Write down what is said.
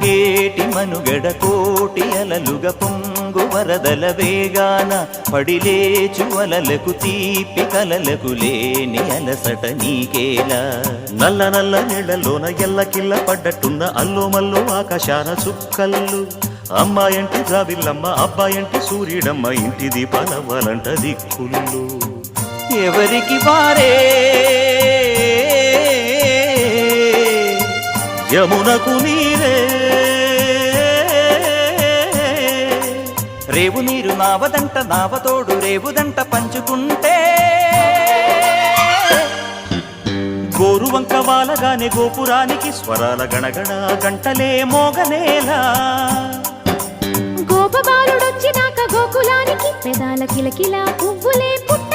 పొంగేటి మనుగడ కోటి అలలుగా పొంగు వరదల వేగాన పడిలేచు అలలకు తీపి కలలకు లేని అలసట నీకేలా నల్ల నల్ల నీళ్లలోన ఎల్లకిల్ల పడ్డట్టున్న అల్లో మల్లో ఆకాశాన చుక్కల్లు అమ్మాయంటి ద్రావిల్లమ్మ అబ్బాయంటి సూర్యుడమ్మ ఇంటి దీపాలవ్వాలంట దిక్కులు ఎవరికి వారే యమునకు నీరే రేవు నీరు నావదంట నావతోడు రేవుదంట పంచుకుంటే గోరువంక వాలగానే గోపురానికి స్వరాల గణగణ గంటలే మోగనేలా గోపబాలుడొచ్చినాక గోకులానికి పెదాల కిలకిల పువ్వులే పుట్ట